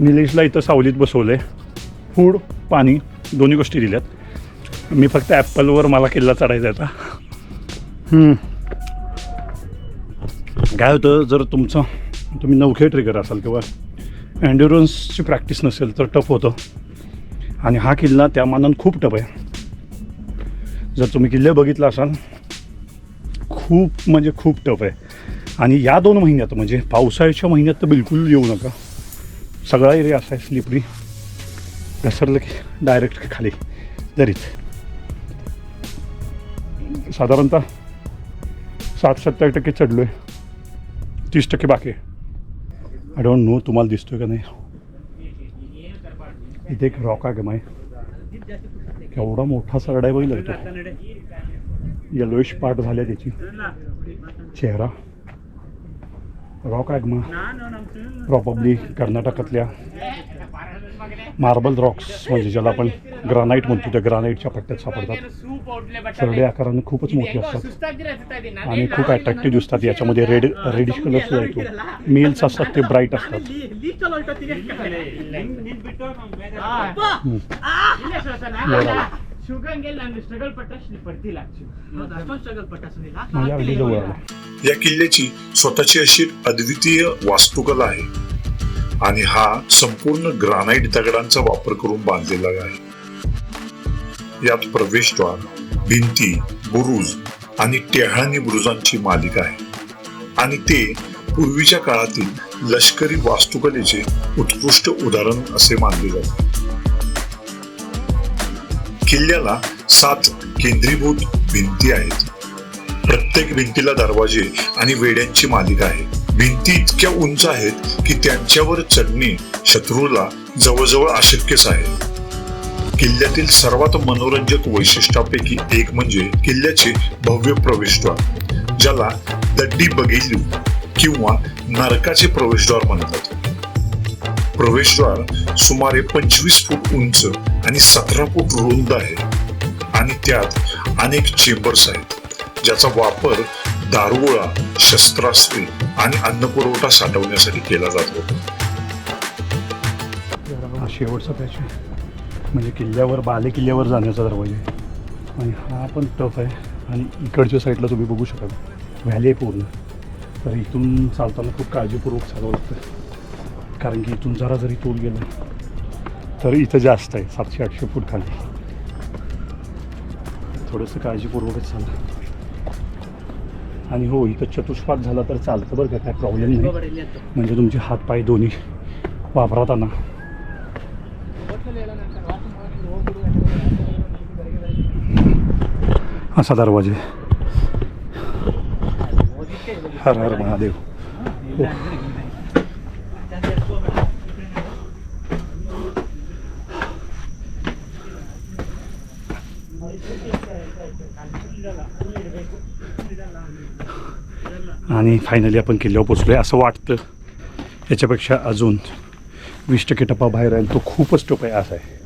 निलेशला इथं सावलीत बसवलं आहे. फूड पाणी दोन्ही गोष्टी दिल्यात. मी फक्त ॲपलवर मला किल्ला चढायचा आता. काय होतं, जर तुम्ही नवखे ट्रिगर असाल किंवा एन्ड्युरन्सची प्रॅक्टिस नसेल तर टफ होतं. आणि हा किल्ला त्या मानानं खूप टफ आहे. जर तुम्ही किल्ले बघितला असाल खूप म्हणजे खूप टफ आहे. आणि या 2 महिन्यात म्हणजे पावसाळ्याच्या महिन्यात तर बिलकुल येऊ नका. सगळा एरिया असा आहे स्लिपरी, घसरलं की डायरेक्ट खाली दरीत. साधारणतः 60-70% चढलो आहे, 30% बाकी आहे. आय डोंट नो तुम्हाला दिसतोय का नाही. इथे एक रॉक आहे माय, केवढा मोठा सरडा आहे बघितलं तो. येलोइश पार्ट झाल्या त्याची चेहरा. रॉक ॲग्मा प्रॉबब्ली कर्नाटकातल्या मार्बल रॉक्स म्हणजे ज्याला आपण ग्रानाईट म्हणतो त्या ग्रानाईटच्या पट्ट्यात सापडतात. सरडे आकाराने खूपच मोठे असतात आणि खूप अट्रॅक्टिव्ह दिसतात. याच्यामध्ये रेडिश कलर सुद्धा येतो. मेल्स असतात ते ब्राईट असतात. या किल्ल्याची स्वतःची अशी अद्वितीय वास्तुकला आहे आणि हा संपूर्ण ग्रानाइट दगडांचा वापर करून बांधलेला आहे. यात प्रवेशद्वार, भिंती, बुरुज आणि टेहळणी बुरुजांची मालिका आहे आणि ते पूर्वीच्या काळातील लष्करी वास्तुकलेचे उत्कृष्ट उदाहरण असे मानले जाते. किल्ल्याला 7 केंद्रीभूत भिंती आहेत. प्रत्येक भिंतीला दरवाजे आणि वेड्यांची मालिका आहे. भिंती इतक्या उंच आहेत की त्यांच्यावर चढणे शत्रूला जवळजवळ अशक्यच आहे. किल्ल्यातील सर्वात मनोरंजक वैशिष्ट्यापैकी एक म्हणजे किल्ल्याचे भव्य प्रवेशद्वार, ज्याला दड्डी बगिलू किंवा नरकाचे प्रवेशद्वार म्हणतात. प्रवेशद्वार सुमारे 25 फूट उंच आणि 17 फूट रुंद आहे आणि त्यात अनेक चेंबर्स आहेत, ज्याचा वापर दारुगोळा, शस्त्रास्त्रे आणि अन्नपुरवठा साठवण्यासाठी केला जातो. हा शेवटचा पॅच म्हणजे किल्ल्यावर बाले किल्ल्यावर जाण्याचा दरवाजा आहे. आणि हा पण टफ आहे. आणि इकडच्या साईडला तुम्ही बघू शकाल व्हॅली आहे पूर्ण. तर इथून चालताना खूप काळजीपूर्वक चालावं लागतं, कारण की इथून जरा जरी तोल गेलं तर इथं जास्त आहे, 700-800 फूट खाली. थोडंसं काळजीपूर्वकच चाललं. आणि हो, इथं चतुष्पाद झाला तर चालतं बरं का, काय प्रॉब्लेम नाही. म्हणजे तुमचे हातपाय दोन्ही वापरताना. असा दरवाजा आहे. हर हर महादेव. आणि फायनली आपण किल्ल्यावर पोचलोय असं वाटतं. याच्यापेक्षा अजून 20% टप्पा बाहेर आहे. तो खूपच टप आहे असा आहे.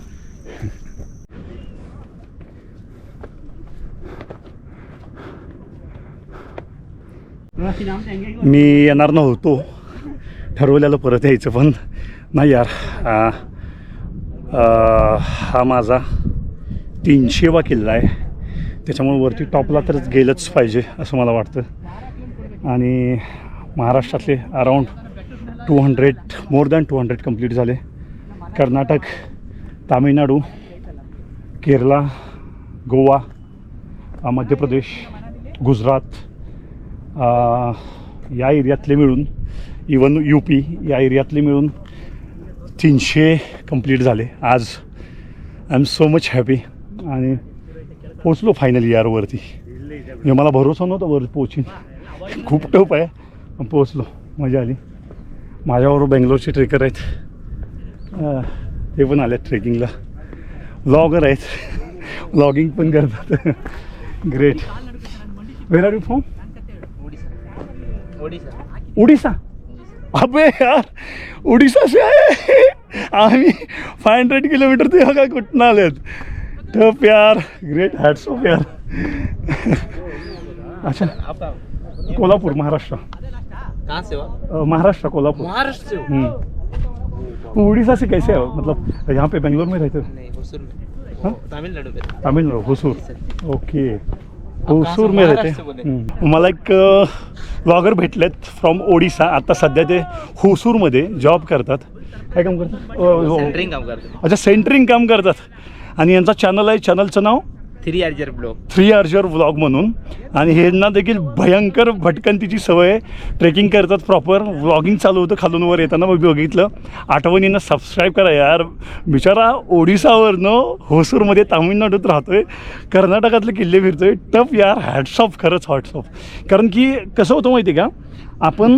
मी येणार नव्हतो, ठरवलेलं परत यायचं, पण नाही यार. हा माझा 300वा किल्ला आहे, त्याच्यामुळे वरती टॉपला तर गेलंच पाहिजे असं मला वाटतं. आणि महाराष्ट्रातले अराऊंड 200 मोर दॅन 200 कंप्लीट झाले. कर्नाटक, तामिळनाडू, केरला, गोवा, मध्य प्रदेश, गुजरात या एरियातले मिळून, इवन UP या एरियातले मिळून 300 कंप्लीट झाले. आज I am so much happy. आणि पोचलो फायनली यार वरती. म्हणजे मला भरोसा नव्हता वर पोचीन, खूप टफ आहे, पण पोचलो, मजा आली. माझ्याबरोबर बेंगलोरचे ट्रेकर आहेत, ते पण आले ट्रेकिंगला. व्लॉगर आहेत, व्लॉगिंग पण करतात. Great. Where are you from? Orissa. अबे यार, उड़ीसा से आहे. आम्ही 500 किलोमीटर ते काय कुठून आलेत. टफ यार. ग्रेट. हॅट्स ऑफ यार. अच्छा, कोल्हापूर, महाराष्ट्र. कहाँ से हो? महाराष्ट्र, कोल्हापूर. महाराष्ट्र से हो? तो उड़ीसा से कैसे हो, मतलब यहाँ पे बेंगलोर में रहते हो? नहीं, होसूर में। हाँ? तमिलनाडु में। तामिळनाडू, होसूर. ओके, होसूर से? में महाराष्ट्र रहते. बोले. मला एक ब्लॉगर भेटलेत फ्रॉम ओडिसा. आता सध्या ते होसूरमध्ये जॉब करतात. काय काम करतात? सेंटरिंग काम करते. अच्छा, सेंटरिंग काम करतात. आणि यांचा चॅनल आहे, चॅनलचं नाव 3 अर्जर ब्लॉग. 3 अर्जर व्लॉग म्हणून. आणि ह्यांना देखील भयंकर भटकंतीची सवय आहे. ट्रेकिंग करतात प्रॉपर. व्लॉगिंग चालू होतं खालून वर येताना, मग बघितलं. आठवणीनं सबस्क्राईब करा यार. बिचारा ओडिसावरनं होसूरमध्ये तामिळनाडूत राहतोय, कर्नाटकातले किल्ले फिरतोय. टफ यार, हॅट्स ऑफ, खरंच हॅट्स ऑफ. कारण की कसं होतं माहिती आहे का, आपण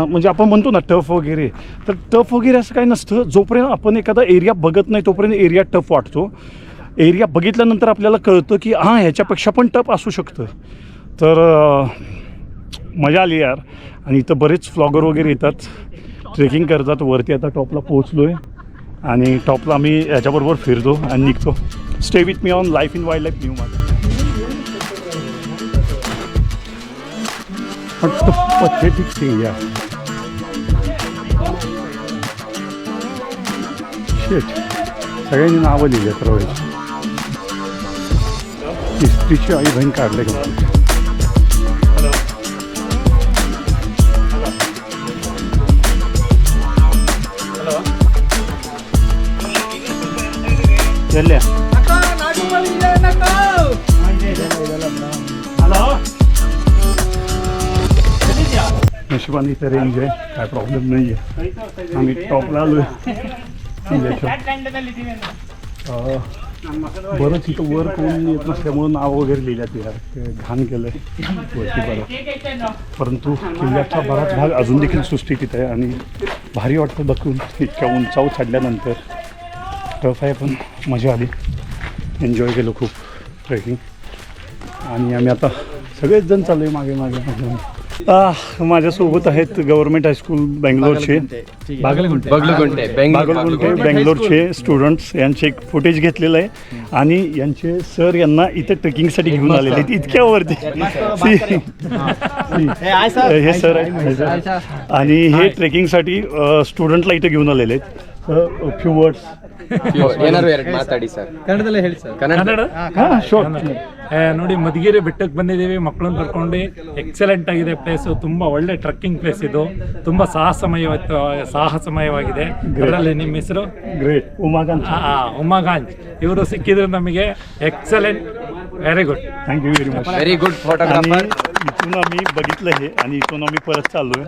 म्हणजे आपण म्हणतो ना टफ वगैरे, तर टफ वगैरे असं काही नसतं. जोपर्यंत आपण एखादा एरिया बघत नाही तोपर्यंत एरिया टफ वाटतो. एरिया बघितल्यानंतर आपल्याला कळतं की हां, ह्याच्यापेक्षा पण टफ असू शकतं. तर मजा आली यार. आणि इथं बरेच व्लॉगर वगैरे येतात, ट्रेकिंग करतात. वरती आता टॉपला पोहोचलो आहे आणि टॉपला आम्ही याच्याबरोबर फिरतो आणि निघतो. Stay with me on life in wild life new मार्ग. पथेटिक थिंग यार. शेट, सगळ्यांनी नावं लिहिली आहेत रवायची. इस्त्रीची आई बहीण काढले का? चल्या नशिबाने इथं रेंज आहे, काय प्रॉब्लेम नाही आहे. आम्ही टॉपला आलो आहे. बरंच इथं वर कोण येत नसल्यामुळं नाव वगैरे लिहिल्यात यार. ते घाण केलं आहे वरती बरं. परंतु किल्ल्याचा बराच भाग अजून देखील सुस्थितीत आहे आणि भारी वाटतं बघून. इतक्या उंचावर चढल्यानंतर टफ आहे पण मजा आली. एन्जॉय केलं खूप ट्रेकिंग. आणि आम्ही आता सगळेच जण चालू आहे मागे मागे मागे. माझ्यासोबत आहेत गव्हर्नमेंट हायस्कूल बेंगलोरचे बागलगुंटे बेंगलोरचे स्टुडंट्स. यांचे एक फुटेज घेतलेलं आहे आणि यांचे सर यांना इथे ट्रेकिंगसाठी घेऊन आलेले आहेत इतक्यावरती. हे सर आहेत आणि हे ट्रेकिंगसाठी स्टुडंटला इथे घेऊन आलेले आहेत. फ्यू वर्ड्स ಮಾತಾಡಿ ಸರ್. ಕನ್ನಡದಲ್ಲೇ ಹೇಳಿ ಸರ್. ಕನ್ನಡ ಶೋರ್. ನೋಡಿ, ಮಧುಗಿರಿ ಬೆಟ್ಟಕ್ಕೆ ಬಂದಿದ್ದೀವಿ, ಮಕ್ಕಳನ್ನ ಕರ್ಕೊಂಡು. ಎಕ್ಸಲೆಂಟ್ ಆಗಿದೆ ಪ್ಲೇಸು, ತುಂಬ ಒಳ್ಳೆ ಟ್ರಕ್ಕಿಂಗ್ ಪ್ಲೇಸ್ ಇದು. ತುಂಬ ಸಾಹಸಮಯವಾಗಿದೆ. ಅದರಲ್ಲಿ ನಿಮ್ಮ ಹೆಸರು? ಗ್ರೇಟ್, ಉಮಾಗಾಂಜ್. ಇವರು ಸಿಕ್ಕಿದ್ರು ನಮಗೆ. Excellent, very good. Thank you very much. Very good photographer. इथून आम्ही बघितलं हे आणि इथून आम्ही परत चाललो आहे.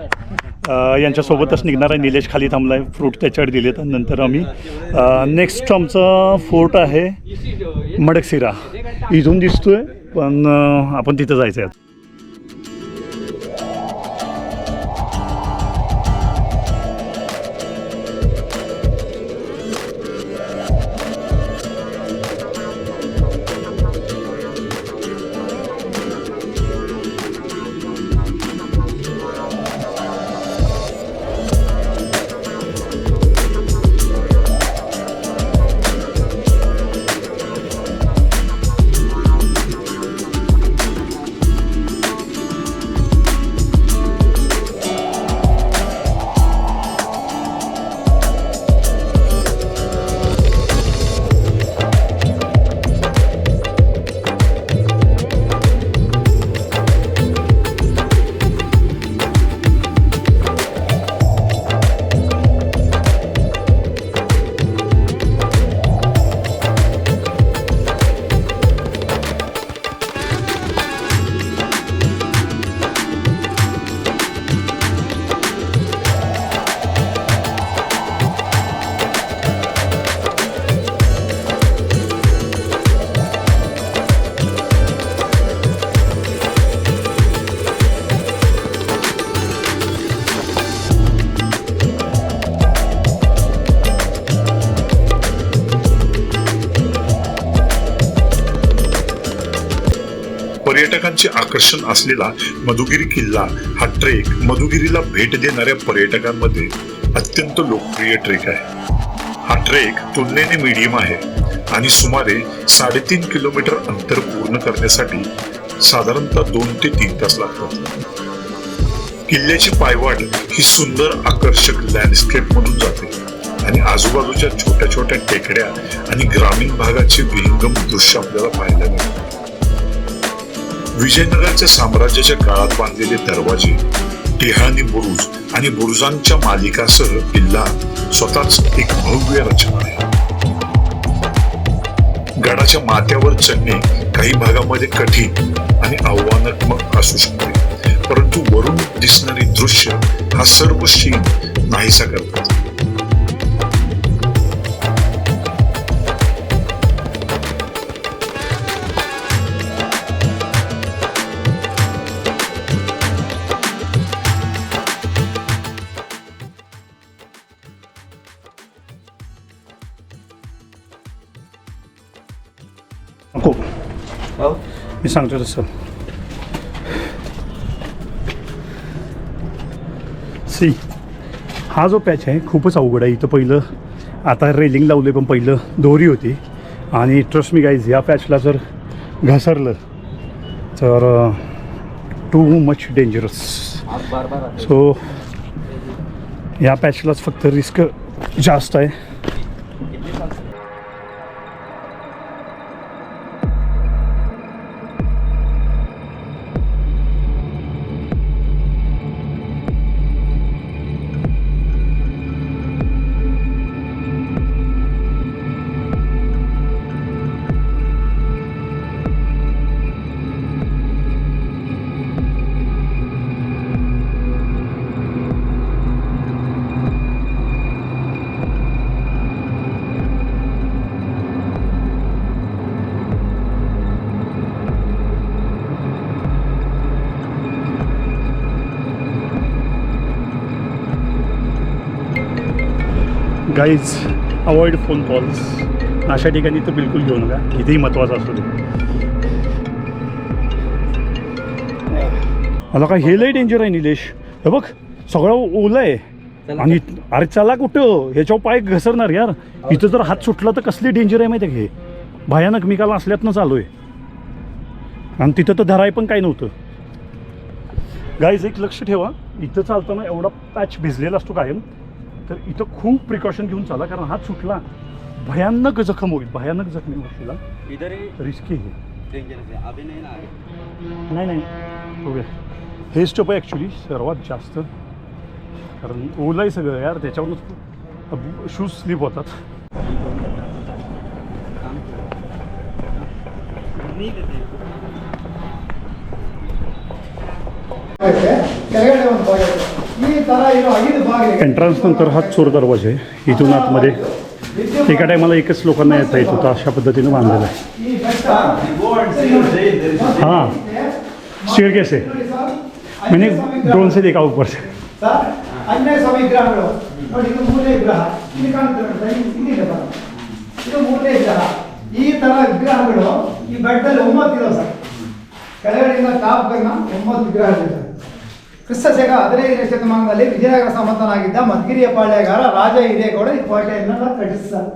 यांच्यासोबतच निघणार आहे. निलेश खाली थांबला आहे, फ्रूट त्याच्यावर दिलेत. आणि नंतर आम्ही नेक्स्ट आमचा फोर्ट आहे मडकशिरा. इथून दिसतोय पण आपण तिथं जायचं आहे. पर्यटकांचे आकर्षण असलेला मधुगिरी किल्ला हा ट्रेक मधुगिरीला भेट देणाऱ्या पर्यटकांमध्ये अत्यंत लोकप्रिय ट्रेक आहे. हा ट्रेक तुलनेने मीडियम आहे आणि सुमारे 3.5 किलोमीटर अंतर पूर्ण करण्यासाठी साधारणतः 2 ते 3 तास लागतात. किल्ल्याची पायवाट ही सुंदर आकर्षक लँडस्केप मधून जाते. आणि आजूबाजूच्या छोट्या छोट्या टेकड्या आणि ग्रामीण भागाचे विहंगम दृश्य आपल्याला पाहायला मिळतात. विजयनगरच्या साम्राज्याच्या काळात बांधलेले दरवाजे, टेहळणी बुरुज आणि बुरुजांच्या मालिकासह किल्ला स्वतःच एक भव्य रचना आहे. गडाच्या माथ्यावर चढणे काही भागामध्ये कठीण आणि आव्हानात्मक असू शकते, परंतु वरून दिसणारी दृश्य हा सर्व शीन नाहीसा करतात. नको मी सांगतो तसं. सी हा जो पॅच आहे खूपच अवघड आहे. इथं पहिलं आता रेलिंग लावले, पण पहिलं दोरी होती. आणि ट्रस्ट मी गाईज, या पॅचला जर घसरलं तर टू मच डेंजरस. सो या पॅचलाच फक्त रिस्क जास्त आहे. Guys, avoid phone calls. अशा ठिकाणी तर बिलकुल घेऊ नका, कितीही महत्त्वाचं असू दे. मला काय हे लय डेंजर आहे निलेश. हे बघ सगळं ओलं आहे. आणि अरे चला कुठं, ह्याच्यावर पाय घसरणार यार. इथं जर हात सुटला तर कसली डेंजर आहे माहिती आहे. हे भयानक. मी काल असल्यातनं चालू आहे आणि तिथं तर धराय पण काही नव्हतं. गाईज एक लक्ष ठेवा, इथं चालताना एवढा पॅच भिजलेला असतो कायम, तर इथं खूप प्रिकॉशन घेऊन चाला, कारण हात सुटला भयानक जखम होईल, भयानक जखमी होईल. रिस्की आहे. नाही ओके. हे स्टॉप आहे ॲक्च्युली सर्वात जास्त, कारण ओलं आहे सगळं यार, त्याच्यावरूनच शूज स्लिप होतात. एंट्रन्स नंतर हा चोर दरवाजा आहे. इथून आतमध्ये एका टायमाला एकच लोकांना येता येत होतं, अशा पद्धतीने बांधलेलं आहे. हाँ स्टेयरकेस है, मैंने ड्रोन से देखा ऊपर से. अन्य सभी ग्रहಗಳು ನೋಡಿ, ಇದು ಮೂರನೇ ಗ್ರಹ, ಇಲ್ಲಿ ಕಾಣ್ತಿರೋದು ಇಲ್ಲಿ ಬರ, ಇದು ಮೂರನೇ ಗ್ರಹ. ಈ ತರ ಗ್ರಹಗಳು ಈ ಬೆಟ್ಟದಲ್ಲಿ 9 ಇದಾವೆ ಸರ್. ಕೆಳಗಡೆಯಿಂದ ಟಾಪ್ ಗನ್ನ 9 ಗ್ರಹಗಳಿವೆ. ಕ್ರಿಸ್ತ ಶಕ 15ನೇ ಶತಮಾನದಲ್ಲಿ ವಿಜಯನಗರ ಸಾಮಂತನಾಗಿದ್ದ ಮಧುಗಿರಿಯ ಪಾಳ್ಯಗಾರ ರಾಜ ಹಿರೇಗೌಡ ಈ ಕೋಟೆಯನ್ನು ಕಟ್ಟಿಸಿದ್ದಾರೆ.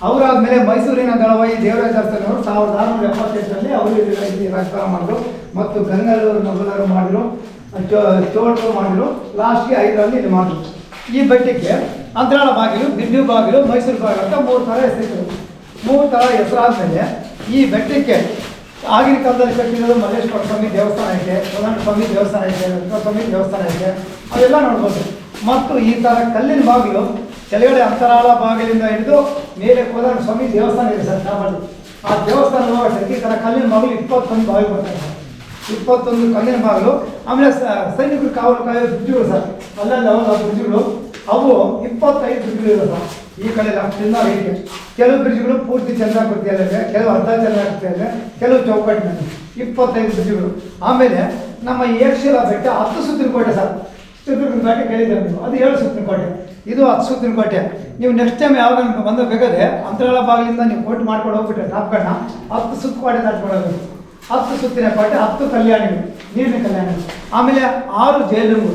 ಅವರಾದ್ಮೇಲೆ ಮೈಸೂರಿನ ದಳವಾಯಿ ದೇವರಾಜ ಅರಸನವರು 1678ರಲ್ಲಿ ಅವರು ಇಲ್ಲಿ ರಾಜಕಾರಣ ಮಾಡಿದ್ರು, ಮತ್ತು ಗಂಗಲ್ಲೂರು ಮೊಘಲರು ಮಾಡಿದ್ರು, ಚೋಳರು ಮಾಡಿದ್ರು, ಲಾಸ್ಟ್ಗೆ 5ರಲ್ಲಿ ಇದು ಮಾಡಿದ್ರು. ಈ ಬೆಟ್ಟಕ್ಕೆ ಅಂತರಾಳ ಬಾಗಿಲು, ದಿಡ್ಡು ಬಾಗಿಲು, ಮೈಸೂರು ಬಾಗಿಲು ಅಂತ 3 ಥರ ಹೆಸರಿದ್ರು. 3 ಥರ ಹೆಸರಾದ್ಮೇಲೆ ಈ ಬೆಟ್ಟಕ್ಕೆ ಆಗಿನ ಕಾಲದಲ್ಲಿ ಕಟ್ಟಿರೋದು ಮಲ್ಲೇಶ್ವರ ಸ್ವಾಮಿ ದೇವಸ್ಥಾನ ಐತೆ, ಕೋದಂಡ ಸ್ವಾಮಿ ದೇವಸ್ಥಾನ ಐತೆ, ವೆಂಕಟ ಸ್ವಾಮಿ ದೇವಸ್ಥಾನ ಐತೆ, ಅವೆಲ್ಲ ನೋಡ್ಬೋದು. ಮತ್ತು ಈ ಥರ ಕಲ್ಲಿನ ಬಾಗಿಲು ಕೆಳಗಡೆ ಅಂತರಾಳ ಬಾಗಿಲಿಂದ ಹಿಡಿದು ಮೇಲೆ ಕೋದಂಡ ಸ್ವಾಮಿ ದೇವಸ್ಥಾನ ಇದೆ ಸರ್ ಚಾಮಲ್ಲಿ. ಆ ದೇವಸ್ಥಾನ ಹೋಗೋಕ್ಕೆ ಈ ಥರ ಕಲ್ಲಿನ ಬಾಗಿಲು 21 ಬಾಗಿಲು ಬರ್ತಾರೆ ಸರ್. 21 ಕಲ್ಲಿನ ಬಾಗಿಲು. ಆಮೇಲೆ ಸೈನಿಕರು ಕಾವಲು ಕಾಯೋ ಬ್ರಿಡ್ಜ್ಗಳು ಸರ್, ಅಲ್ಲಲ್ಲಿ ಅವಾಗ ಬ್ರಿಡ್ಜ್ಗಳು, ಅವು 25 ಬ್ರಿಡ್ಜ್ಗಳಿವೆ ಸರ್. ಈ ಕಡೆ ಲೆಫ್ಟಿಂದ ರೈಟ್ಗೆ ಕೆಲವು ಬ್ರಿಡ್ಜ್ಗಳು ಪೂರ್ತಿ ಚಂದ್ರಾಕೃತಿಯಲ್ಲಿವೆ, ಕೆಲವು ಅರ್ಧ ಚಂದ್ರಾಕೃತಿಯಲ್ಲಿವೆ, ಕೆಲವು ಚೌಕಟ್ಟಿನಲ್ಲಿ 25 ಬ್ರಿಡ್ಜ್ಗಳು. ಆಮೇಲೆ ನಮ್ಮ ಏಕಶಿಲಾ ಬೆಟ್ಟ 10 ಸುತ್ತಿನ ಕೋಟೆ ಸರ್. ಸುತ್ತಿನ ಕೋಟೆ ಕೇಳಿದ್ದಾರೆ ನೀವು, ಅದು 7 ಸುತ್ತಿನ ಕೋಟೆ, ಇದು 10 ಸುತ್ತಿನ ಕೋಟೆ. ನೀವು ನೆಕ್ಸ್ಟ್ ಟೈಮ್ ಯಾವಾಗ ಬಂದು ಬೇಕಾದ್ರೆ ಅಂತರಾಳ ಬಾಗಿಲಿಂದ ನೀವು ಕೋಟೆ ಮಾಡ್ಕೊಂಡು ಹೋಗ್ಬಿಟ್ರೆ ಟಾಪ್ಗಣ್ಣ 10 ಸುತ್ತು ಕೋಟೆ ದಾಟ್ಕೊಡೋದು. 10 ಸುತ್ತಿನ ಕೋಟೆ, 10 ಕಲ್ಯಾಣಿಗಳು, ನೀರಿನ ಕಲ್ಯಾಣಿಗಳು. ಆಮೇಲೆ 6 ಜೈಲಿಂಗಗಳು,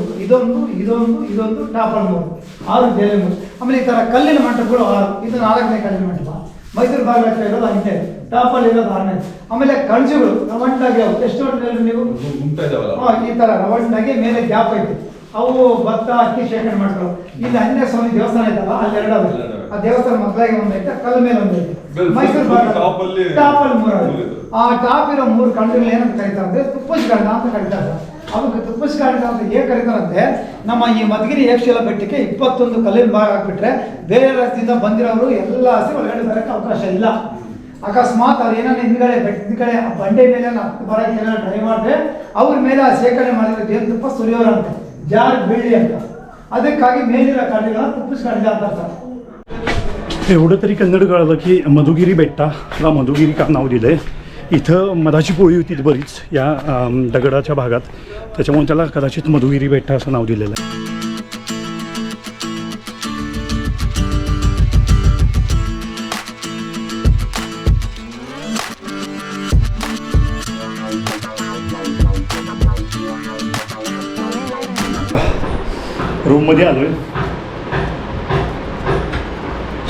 ಇದೊಂದು ಟಾಪಲ್ಗಳು, 6 ಜೈಲಿಂಗಗಳು. ಆಮೇಲೆ ಈ ಥರ ಕಲ್ಲಿನ ಮಂಟಪಗಳು 6, ಇದು 4ನೇ ಕಲ್ಲಿನ ಮಂಟಪ. ಮೈಸೂರು ಬಾಗಿಲ ಹತ್ರ ಇರೋದು 5ನೇ, ಟಾಪಲ್ಲಿ ಇರೋದು 6ನೇ. ಆಮೇಲೆ ಕಣಜಗಳು ರವಂಟಾಗಿ ಎಷ್ಟು ನೀವು ಈ ಥರ ರವಂಟಾಗಿ ಮೇಲೆ ಗ್ಯಾಪ್ ಐತೆ, ಅವು ಭತ್ತ ಅಕ್ಕಿ ಶೇಖರಣೆ ಮಾಡ್ಕೊಳ್ಳೋ. ಇಲ್ಲಿ ಆಂಜನೇಯ ಸ್ವಾಮಿ ದೇವಸ್ಥಾನ ಐತಲ್ಲ, ಅಲ್ಲಿ ಎರಡವೆ. ಆ ದೇವಸ್ಥಾನ ಮಕ್ಕಳಿಗೆ ಒಂದೈತೆ, ಕಲ್ ಮೇಲೆ ಒಂದೈತೆ. ಮೈಸೂರು ಟಾಪಲ್ಲಿ ಮೂರವೆ. ಆ ಟಾಪ್ ಇರೋ 3 ಕಂಡುಗಳು ಏನಂತ ಕರೀತಾರೆ ಅಂದ್ರೆ ತುಪ್ಪಸ್ ಗಂಡ ಅಂತ ಕರೀತಾರೆ. ಅದಕ್ಕೆ ತುಪ್ಪಸ್ ಗಂಡ ಅಂತ ಹೇಗೆ ಕರೀತಾರಂತೆ, ನಮ್ಮ ಈ ಮಧುಗಿರಿ ಏಕಶಿಲ ಬೆಟ್ಟಕ್ಕೆ 21 ಕಲ್ಲಿನ ಭಾಗ ಹಾಕ್ಬಿಟ್ರೆ ಬೇರೆ ರಾಜ್ಯದಿಂದ ಬಂದಿರೋರು ಎಲ್ಲ ಹಸಿ ಒಳಗಡೆ ಬರೋಕ್ಕೆ ಅವಕಾಶ ಇಲ್ಲ. ಅಕಸ್ಮಾತ್ ಅವ್ರು ಏನಾದ್ರು ಹಿಂದ್ಗಡೆ ಬೆಟ್ಟದ ಕಡೆ ಆ ಬಂಡೆ ಮೇಲೆ ಹತ್ತು ಬರೋಕ್ಕೆ ಏನಾದ್ರು ಟ್ರೈ ಮಾಡಿದ್ರೆ ಅವ್ರ ಮೇಲೆ ಆ ಶೇಖರಣೆ ಮಾಡಿದ್ರೆ ದೇವ್ರ ತುಪ್ಪ ಸುರಿಯೋರಂತೆ, ಜಾರ್ ಬೀಳಿ ಅಂತ. ಅದಕ್ಕಾಗಿ ಮೇಲಿರೋ ಕಾಡಿಗಳನ್ನ ತುಪ್ಪಸ್ ಗಂಡ ಅಂತ ಅಂತಾರೆ. एवढं तरी कन्नड कळलं की मधुगिरी बेट्टाला मधुगिरी का नाव दिलं आहे. इथं मधाची पोळी होती बरीच या दगडाच्या भागात, त्याच्यामुळे त्याला कदाचित मधुगिरी बेट्टा असं नाव दिलेलं आहे. रूममध्ये आलो आहे,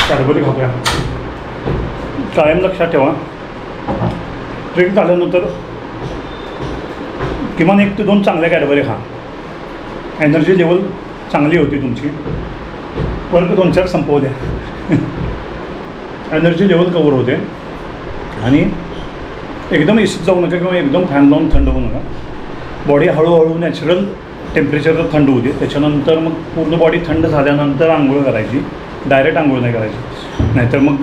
कॅडबरी खाऊया. कायम लक्षात ठेवा, ट्रेन झाल्यानंतर किमान 1 ते 2 चांगल्या कॅडबरी खा. एनर्जी लेवल चांगली होती तुमची. परत 2-4 संपवू द्या. एनर्जी लेवल कवर होते. आणि एकदम एसीत जाऊ नका किंवा एकदम फॅन लावून थंड होऊ नका. बॉडी हळूहळू नॅचरल टेम्परेचरवर थंड होऊ दे. त्याच्यानंतर मग पूर्ण बॉडी थंड झाल्यानंतर आंघोळ करायची. डायरेक्ट आंघोळ नाही करायची, नाहीतर मग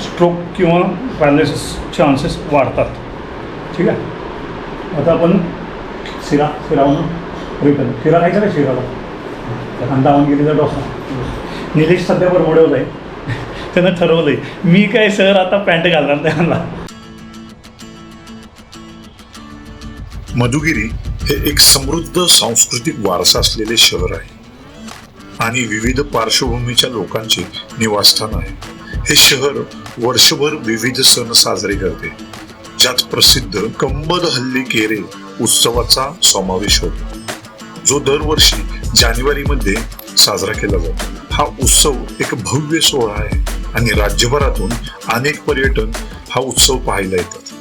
स्ट्रोक किंवा पॅरालिसिस चान्सेस वाढतात. ठीक आहे. आता आपण शिरावरून रिटर्न शिरा खायचा का शिराला दावणगिरीचा डोसा. निलेश सध्या बरमोड्यावर आहे. त्यानं ठरवलं आहे, मी काय सर आता पॅन्ट घालणार त्याला. मधुगिरी हे एक समृद्ध सांस्कृतिक वारसा असलेले शहर आहे आणि विविध पार्श्वभूमीच्या लोकांचे निवासस्थान आहे. हे शहर वर्षभर विविध सण साजरे करते, ज्यात प्रसिद्ध कंबद हल्ली केरे उत्सवाचा समावेश होतो, जो दरवर्षी जानेवारीमध्ये साजरा केला जातो. हा उत्सव एक भव्य सोहळा आहे आणि राज्यभरातून अनेक पर्यटन हा उत्सव पाहायला येतात.